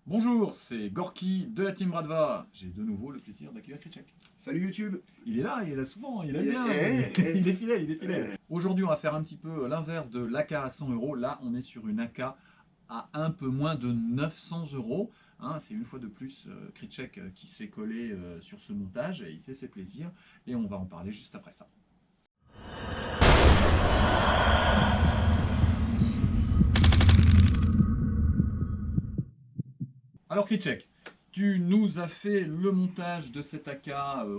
Bonjour, c'est Gorky de la team Bradva. J'ai de nouveau le plaisir d'accueillir Kritchek. Salut YouTube. Il est là souvent, il aime Il est- bien, il est fidèle, il est fidèle. Aujourd'hui, on va faire un petit peu l'inverse de l'AK à 100 euros. Là, on est sur une AK à un peu moins de 900 euros. Hein, c'est une fois de plus Kritchek qui s'est collé sur ce montage et il s'est fait plaisir. Et on va en parler juste après ça. Alors Kritchek, tu nous as fait le montage de cette AK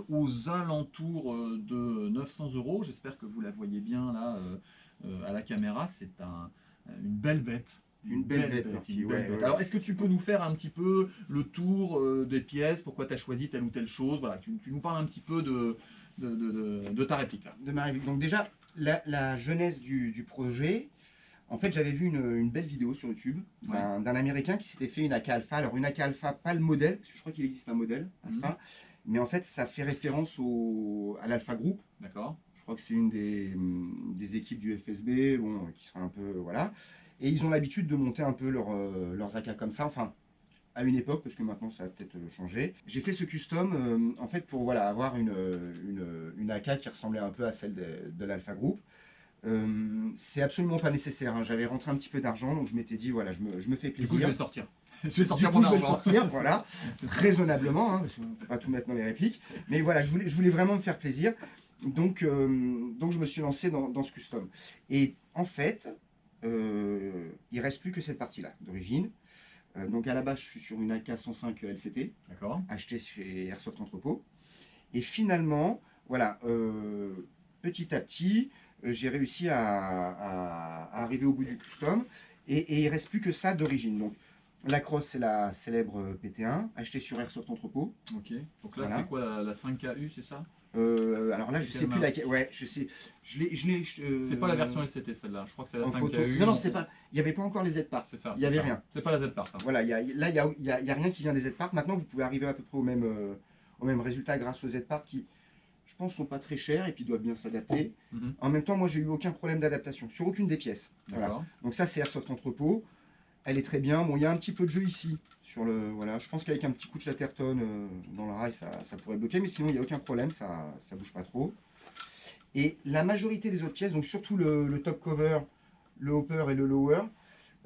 aux alentours de 900 euros. J'espère que vous la voyez bien là à la caméra. C'est une belle bête. Une belle bête, une ouais, belle bête. ouais. Alors, est-ce que tu peux nous faire un petit peu le tour des pièces? Pourquoi tu as choisi telle ou telle chose? Voilà, tu nous parles un petit peu de ta réplique là. De ma réplique. Donc déjà, la genèse du projet, en fait j'avais vu une belle vidéo sur YouTube d'un Américain qui s'était fait une AK Alpha. Alors une AK Alpha, pas le modèle, parce que je crois qu'il existe un modèle Alpha, mais en fait ça fait référence à l'Alpha Group. D'accord. Je crois que c'est une des équipes du FSB, bon, qui sera un peu, voilà. Et ils ont l'habitude de monter un peu leurs AK comme ça, enfin, à une époque, parce que maintenant ça a peut-être changé. J'ai fait ce custom, en fait, pour voilà, avoir une AK qui ressemblait un peu à celle de l'Alpha Group. C'est absolument pas nécessaire, hein. J'avais rentré un petit peu d'argent, donc je m'étais dit, voilà, je me fais plaisir. Du coup, je vais sortir. Je vais sortir Du coup, mon je vais le argent. sortir, voilà, raisonnablement, hein, parce qu'on ne peut pas tout mettre dans les répliques. Mais voilà, je voulais vraiment me faire plaisir. Donc je me suis lancé dans ce custom. Et en fait, il reste plus que cette partie-là d'origine. Donc à la base, je suis sur une AK 105 LCT, D'accord. achetée chez Airsoft Entrepôt. Et finalement, voilà, petit à petit, j'ai réussi à arriver au bout du custom. Et il ne reste plus que ça d'origine. Donc la crosse, c'est la célèbre PT1, achetée sur Airsoft Entrepôt. Ok. Donc là, Voilà. c'est quoi la 5KU, c'est ça? Alors là, je sais plus laquelle. Ouais, je sais. Je l'ai. C'est pas la version LCT celle-là, je crois que c'est la En 5KU. photo. Non, c'est pas. Il n'y avait pas encore les Z-Parts. C'est ça. Il n'y avait rien. C'est pas la Z-Part. Hein. Voilà, là, il n'y a rien qui vient des Z-Parts. Maintenant, vous pouvez arriver à peu près au même résultat grâce aux Z-Parts qui, je pense, sont pas très chers et puis doivent bien s'adapter. En même temps, moi, j'ai eu aucun problème d'adaptation sur aucune des pièces. Voilà. Donc ça, c'est Airsoft Entrepôt. Elle est très bien. Bon, il y a un petit peu de jeu ici. Voilà. Je pense qu'avec un petit coup de Chatterton dans le rail, ça pourrait bloquer. Mais sinon, il n'y a aucun problème. Ça ne bouge pas trop. Et la majorité des autres pièces, donc surtout le top cover, le hopper et le lower,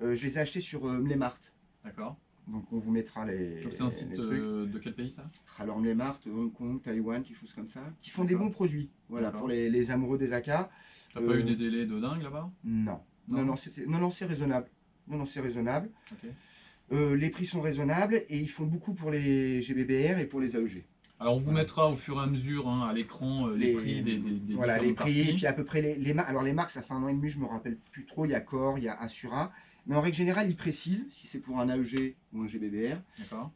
je les ai achetés sur Mlemart. D'accord. Donc on vous mettra les. Donc c'est un site de quel pays ça? Alors Mlemart, Hong Kong, Taïwan, quelque chose comme ça, qui font des bons produits. Voilà, pour les amoureux des AK. T'as pas eu des délais de dingue là-bas? Non. Non, c'est raisonnable. Non, c'est raisonnable. Okay. Les prix sont raisonnables et ils font beaucoup pour les GBBR et pour les AEG. Alors on vous mettra au fur et à mesure à l'écran les prix des voilà, les prix, parties. Et puis à peu près les marques. Alors les marques, ça fait 1 an et demi, je me rappelle plus trop. Il y a Core, il y a Assura. Mais en règle générale, ils précisent si c'est pour un AEG ou un GBBR.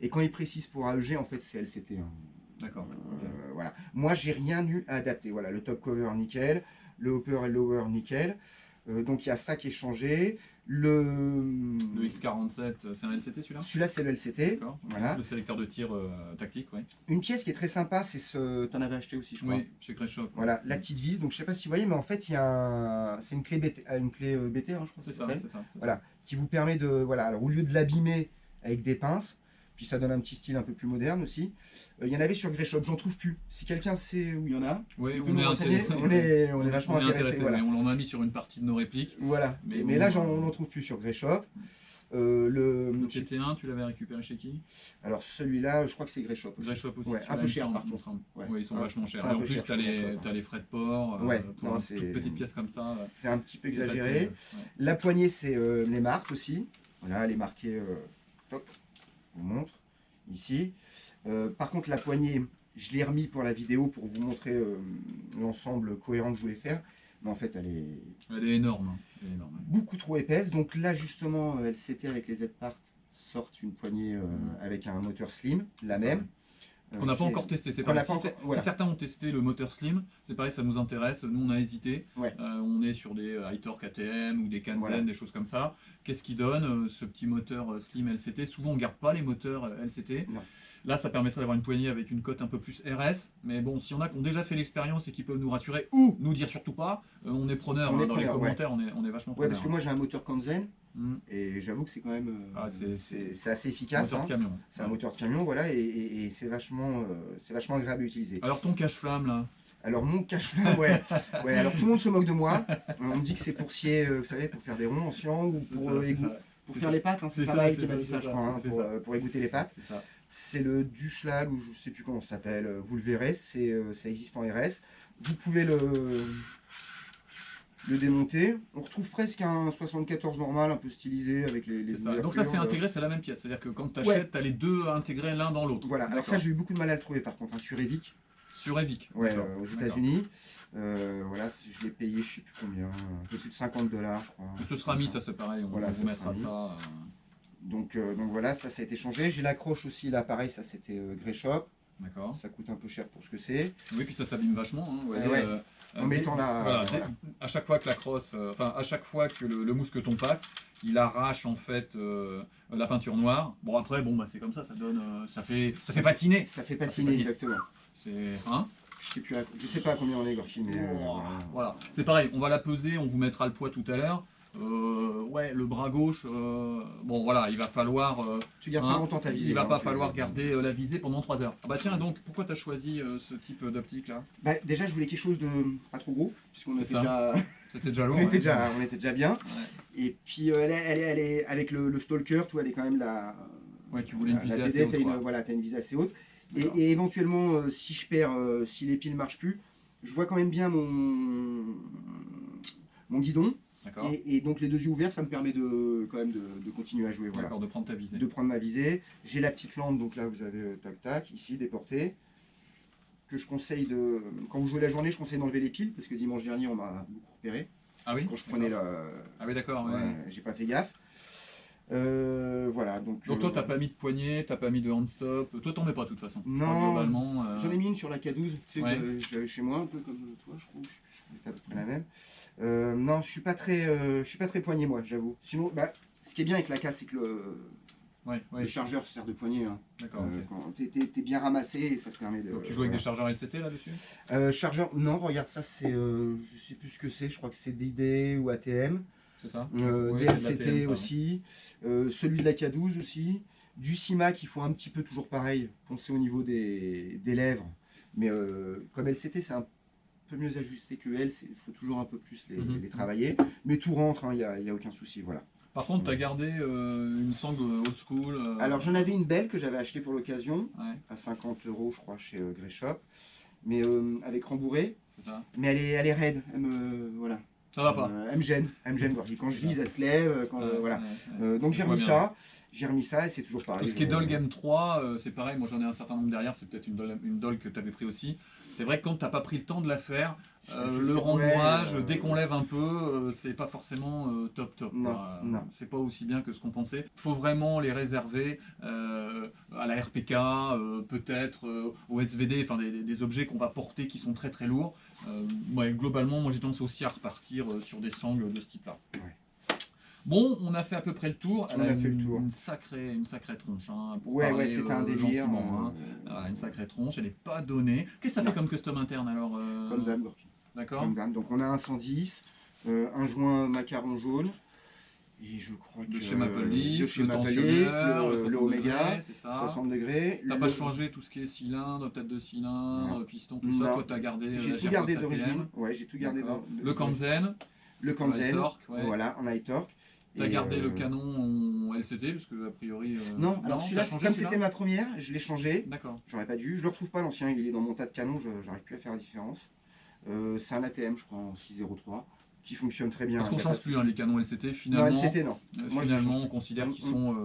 Et quand ils précisent pour AEG, en fait, c'est LCT. Hein. D'accord. Voilà. Moi, j'ai rien eu à adapter. Voilà, le top cover nickel, le hopper et le lower nickel. Donc il y a ça qui est changé. Le X47, c'est un LCT celui-là? Celui-là, c'est le LCT. Voilà. Le sélecteur de tir tactique, oui. Une pièce qui est très sympa, c'est ce. Tu en avais acheté aussi, je crois. Oui, chez Greshop. Voilà, la petite vis. Donc je sais pas si vous voyez, mais en fait, il y a c'est une clé BT, hein, je crois. C'est ça, c'est ça. Voilà, qui vous permet de. Voilà, alors au lieu de l'abîmer avec des pinces, puis ça donne un petit style un peu plus moderne aussi. Il y en avait sur Greshop, j'en trouve plus. Si quelqu'un sait où il y en a, oui, on est vachement intéressé. Voilà. On en a mis sur une partie de nos répliques. Voilà, mais là, on n'en trouve plus sur Greshop. Le TT1, tu l'avais récupéré chez qui? Alors celui-là, je crois que c'est Greshop aussi. Greshop aussi. Ouais, un peu cher par contre. Ouais, ils sont vachement chers. Et en plus, tu as les frais de port. Pour une toute petite pièce comme ça. C'est un petit peu exagéré. La poignée, c'est les marques aussi. Voilà, elle est marquée. Top. Je vous montre ici. Par contre, la poignée, je l'ai remis pour la vidéo pour vous montrer l'ensemble cohérent que je voulais faire. Mais en fait, elle est énorme. Beaucoup trop épaisse. Donc là, justement, LCT avec les Z-Parts sortent une poignée avec un moteur slim, la même. Qu'on n'a pas encore testé. C'est pareil. Si certains ont testé le moteur slim, c'est pareil, ça nous intéresse. Nous, on a hésité. On est sur des iTorque ATM ou des Kanzen, des choses comme ça. Qu'est-ce qui donne ce petit moteur slim LCT? Souvent, on ne garde pas les moteurs LCT. Non. Là, ça permettrait d'avoir une poignée avec une cote un peu plus RS. Mais bon, si on a qui ont déjà fait l'expérience et qui peuvent nous rassurer ou nous dire surtout pas, on est preneur dans les commentaires. On est vachement preneur. Parce que moi, j'ai un moteur Kanzen. Et j'avoue que c'est quand même c'est assez efficace. Moteur de camion. C'est un moteur de camion, voilà, et c'est vachement agréable à utiliser. Alors ton cache-flamme là? Alors mon cache-flamme, ouais. Alors tout le monde se moque de moi. On me dit que c'est pour scier, vous savez, pour faire des ronds en sciant ou pour faire les pâtes. Hein, c'est ça qui m'a dit ça, je crois, pour égoutter les pâtes. C'est le Duschlag, ou je ne sais plus comment ça s'appelle. Vous le verrez, ça existe en RS. Vous pouvez le démonter. On retrouve presque un 74 normal, un peu stylisé avec les Donc ça c'est intégré, c'est la même pièce. C'est-à-dire que quand tu achètes, tu as les deux intégrés l'un dans l'autre. Voilà, alors ça j'ai eu beaucoup de mal à le trouver par contre, sur Evic. Sur Evic. Ouais, aux États-Unis. Voilà, je l'ai payé, je sais plus combien, un peu plus de $50, je crois. Ce sera mis, ça c'est pareil, on vous mettra ça. Donc voilà, ça a été changé. J'ai l'accroche aussi, là pareil, ça c'était Grey Shop. D'accord. Ça coûte un peu cher pour ce que c'est. Oui, puis ça s'abîme vachement. Hein, en mettant la... À chaque fois que la crosse, à chaque fois que le mousqueton passe, il arrache en fait la peinture noire. Bon après, c'est comme ça, ça donne, ça fait patiner. Ça fait patiner, exactement. Hein, je sais pas à combien on est, Gorky, mais... Voilà, c'est pareil, on va la peser, on vous mettra le poids tout à l'heure. Le bras gauche, voilà, il va falloir... tu gardes pas longtemps ta visée. Il va pas falloir garder la visée pendant 3 heures. Ah bah tiens, donc pourquoi tu as choisi ce type d'optique là? Déjà, je voulais quelque chose de pas trop gros, puisqu'on était déjà... C'était déjà lourd. on était déjà bien. Ouais. Et puis, elle est avec le Stalker, elle est quand même la... Ouais, tu voulais une visée assez haute. Voilà, tu as une visée assez haute. Et éventuellement, si je perds, si les piles ne marchent plus, je vois quand même bien mon guidon. Et donc les deux yeux ouverts, ça me permet quand même de continuer à jouer. Voilà. D'accord, de prendre ta visée. De prendre ma visée. J'ai la petite lampe, donc là vous avez tac, ici, déportée. Que je conseille de... Quand vous jouez la journée, je conseille d'enlever les piles, parce que dimanche dernier, on m'a beaucoup repéré. Ah oui? Quand je prenais la... Ah oui, d'accord. J'ai pas fait gaffe. Voilà, donc toi, t'as pas mis de poignée, t'as pas mis de hand-stop. Toi, t'en mets pas de toute façon. Non, j'en ai mis une sur la K12, tu sais, que j'avais chez moi, un peu comme toi, je crois. Je à peu près la même. Non, je suis pas très poignée, moi, j'avoue. Sinon, ce qui est bien avec la K, c'est que le chargeur sert de poignée. Hein. D'accord. T'es bien ramassé et ça te permet de... Donc tu joues avec des chargeurs LCT là-dessus? Chargeur, non, regarde ça, c'est, je sais plus ce que c'est, je crois que c'est DD ou ATM. C'est ça. Des LCT aussi, celui de la K12 aussi, du CIMAC, il faut un petit peu toujours pareil, poncer au niveau des lèvres, mais comme LCT c'est un peu mieux ajusté que L, il faut toujours un peu plus les travailler, mais tout rentre, il n'y a aucun souci, voilà. Par contre, tu as gardé une sangle old school. Alors j'en avais une belle que j'avais achetée pour l'occasion, à 50 € je crois chez Grey Shop, mais avec rembourré, mais elle est raide, voilà. Ça va pas. Elle me gêne, quand je vise, elle se lève, voilà. Donc j'ai remis ça et c'est toujours pareil. Tout ce qui est Dolg M3, c'est pareil, moi j'en ai un certain nombre derrière, c'est peut-être une Dolg que tu avais pris aussi. C'est vrai que quand tu n'as pas pris le temps de la faire, le rembourrage, dès qu'on lève un peu, c'est pas forcément top. Non. C'est pas aussi bien que ce qu'on pensait. Il faut vraiment les réserver à la RPK, peut-être au SVD, enfin des objets qu'on va porter qui sont très très lourds. Globalement, moi j'ai tendance aussi à repartir sur des sangles de ce type-là. Ouais. Bon, on a fait à peu près le tour. Elle a une sacrée tronche. Hein, c'est un délire. Une sacrée tronche, elle n'est pas donnée. Qu'est-ce que ça fait comme custom interne alors Comme dame, d'accord. Donc on a un 110, un joint macaron jaune, et je crois que de chez Maple Leaf, le Omega, 60 degrés. T'as pas changé tout ce qui est cylindre, tête de cylindre, piston, tout ça. Toi, t'as gardé. J'ai tout gardé d'origine. Ouais, j'ai tout gardé. Le Kanzen. Voilà, en high torque. T'as gardé le canon en LCT, parce que a priori... Non, alors celui-là, comme c'était ma première, je l'ai changé. D'accord. J'aurais pas dû. Je le retrouve pas, l'ancien, il est dans mon tas de canons, j'arrive plus à faire la différence. C'est un ATM, je crois, en 603, qui fonctionne très bien. Parce qu'on ne change plus les canons LCT, finalement. Non, LCT, non. Finalement, on considère qu'ils sont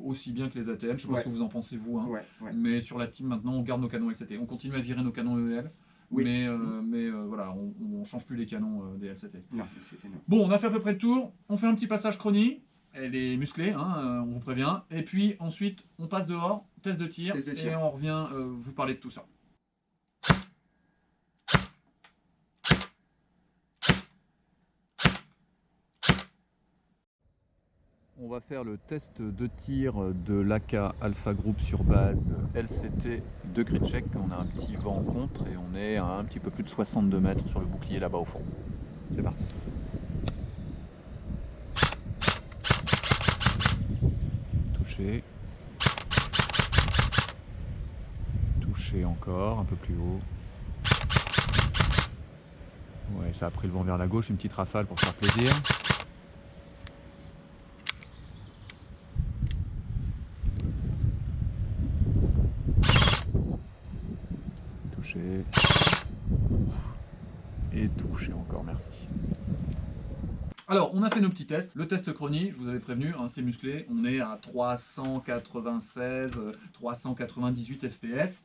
aussi bien que les ATM. Je ne sais pas ce que vous en pensez, vous. Hein. Mais sur la team, maintenant, on garde nos canons LCT. On continue à virer nos canons EL. Oui. Mais voilà, on ne change plus les canons des LCT. Non, LCT, non. Bon, on a fait à peu près le tour. On fait un petit passage chronie. Elle est musclée, hein, on vous prévient. Et puis ensuite, on passe dehors, test de tir. Et on revient vous parler de tout ça. On va faire le test de tir de l'AK Alpha Group sur base LCT de Gritschek. On a un petit vent contre et on est à un petit peu plus de 62 mètres sur le bouclier là-bas au fond. C'est parti. toucher. Toucher encore, un peu plus haut. Ouais, ça a pris le vent vers la gauche, une petite rafale pour faire plaisir. Toucher. Et toucher encore, merci. Alors, on a fait nos petits tests. Le test Crony, je vous avais prévenu, hein, c'est musclé. On est à 396, 398 FPS.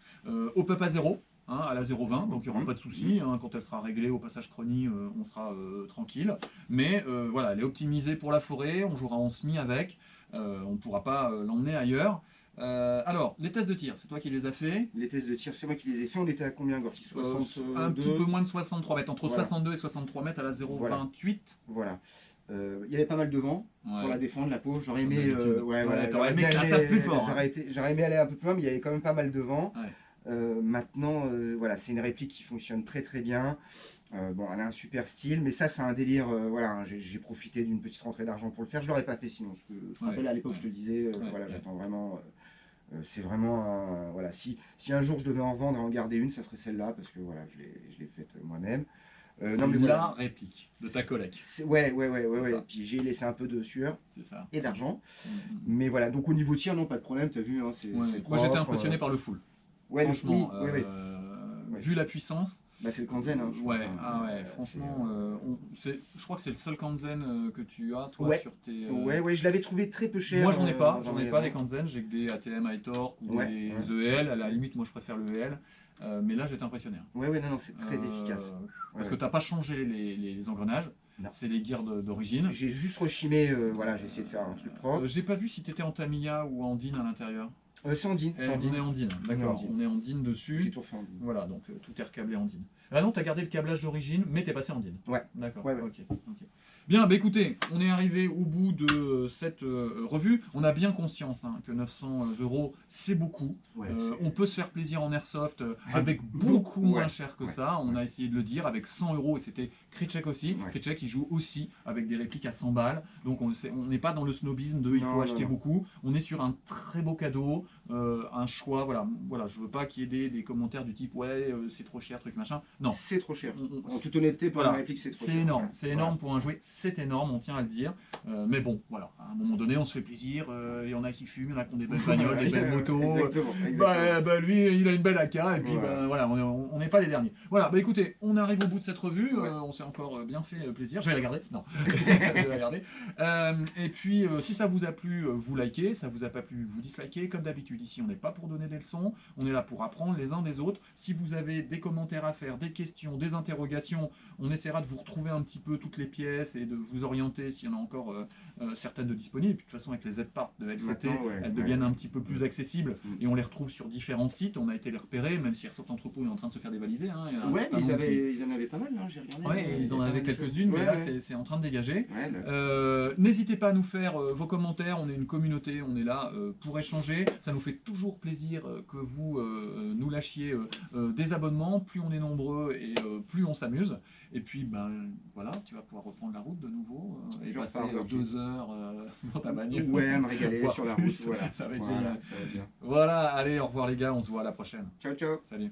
Au pup à 0, hein, à la 0,20, donc il n'y aura pas de souci. Hein, quand elle sera réglée au passage Crony, on sera tranquille. Mais voilà, elle est optimisée pour la forêt. On jouera en semi avec. On ne pourra pas l'emmener ailleurs. Alors, les tests de tir, c'est toi qui les as fait. Les tests de tir, c'est moi qui les ai fait. On était à combien, Gorky? 62. Un petit peu moins de 63 mètres, entre 62 et 63 mètres à la 0,28. Voilà. Il y avait pas mal de vent pour la défendre, la pauvre. J'aurais aimé, t'aurais aimé que ça tape plus fort. J'aurais aimé aller un peu plus loin, mais il y avait quand même pas mal de vent. Ouais. Maintenant, voilà, c'est une réplique qui fonctionne très très bien. Bon, elle a un super style, mais ça, c'est un délire. Voilà, hein, j'ai profité d'une petite rentrée d'argent pour le faire. Je l'aurais pas fait sinon. Je te rappelle, à l'époque, je te disais, voilà, j'attends vraiment. C'est vraiment un, voilà. Si un jour je devais en vendre et en garder une, ça serait celle-là parce que voilà, je l'ai faite moi-même. Non, mais la réplique de ta collègue. Ouais. Puis j'ai laissé un peu de sueur et d'argent. Mais voilà, donc au niveau tir, non, pas de problème. T'as vu, hein, c'est moi j'étais impressionné par le full. Ouais, franchement, vu la puissance. Bah, c'est le Kanzen. Hein, franchement, je crois que c'est le seul Kanzen que tu as, toi, sur tes. Ouais, je l'avais trouvé très peu cher. Moi, j'en ai pas des Kanzen, j'ai que des ATM high torque ou des EL. À la limite, moi, je préfère le EL. Mais là, j'étais impressionné. Ouais, non, c'est très efficace. Parce que tu n'as pas changé les engrenages. C'est les gears d'origine. J'ai juste rechimé, voilà, j'ai essayé de faire un truc propre. J'ai pas vu si tu étais en Tamiya ou en DIN à l'intérieur. C'est en DIN. On est en DIN, d'accord. On est en DIN dessus. J'ai tout refait en DIN. Voilà, donc tout est recablé en DIN. Ah non, tu as gardé le câblage d'origine, mais tu es passé en DIN. Ouais. D'accord. Ouais. Ok. Bien, bah écoutez, on est arrivé au bout de cette revue. On a bien conscience que 900 €, c'est beaucoup. On peut se faire plaisir en airsoft avec beaucoup moins cher que ça. On a essayé de le dire, avec 100 €, et c'était Krycek aussi. Krycek, il joue aussi avec des répliques à 100 balles. Donc on n'est pas dans le snobisme de il faut acheter beaucoup. On est sur un très beau cadeau, un choix. Voilà, je veux pas qu'il y ait des commentaires du type ouais, c'est trop cher, truc machin. Non. C'est trop cher. En toute honnêteté, pour la réplique, c'est trop cher. C'est énorme. C'est énorme pour un jouet. C'est énorme, on tient à le dire. Mais bon, voilà, à un moment donné, on se fait plaisir. Il y en a qui fument, il y en a qui ont des belles bagnoles, des belles motos. Exactement. Lui, il a une belle AK, et puis voilà, on n'est pas les derniers. Voilà, bah écoutez, on arrive au bout de cette revue. On s'est encore bien fait plaisir. Je vais la garder. Non, je vais la garder. Et puis, si ça vous a plu, vous likez. Ça vous a pas plu, vous dislikez. Comme d'habitude, ici, on n'est pas pour donner des leçons. On est là pour apprendre les uns des autres. Si vous avez des commentaires à faire, des questions, des interrogations, on essaiera de vous retrouver un petit peu toutes les pièces et de vous orienter s'il y en a encore certaines de disponibles. Et puis, de toute façon, avec les Z-Parts de LCT, elles deviennent un petit peu plus accessibles et on les retrouve sur différents sites. On a été les repérer, même si Airsoft Entrepôt est en train de se faire dévaliser. Hein, ils en avaient pas mal, hein, j'ai regardé. Ils en avaient quelques-unes, mais là, c'est en train de dégager. N'hésitez pas à nous faire vos commentaires. On est une communauté, on est là pour échanger. Ça nous fait toujours plaisir que vous nous lâchiez des abonnements. Plus on est nombreux et plus on s'amuse. Et puis, voilà, tu vas pouvoir reprendre la route de nouveau et passer 2 heures dans ta bagnole. Ouais, à me régaler sur la route. Voilà, ça va être génial. Voilà, allez, au revoir les gars, on se voit à la prochaine. Ciao. Salut.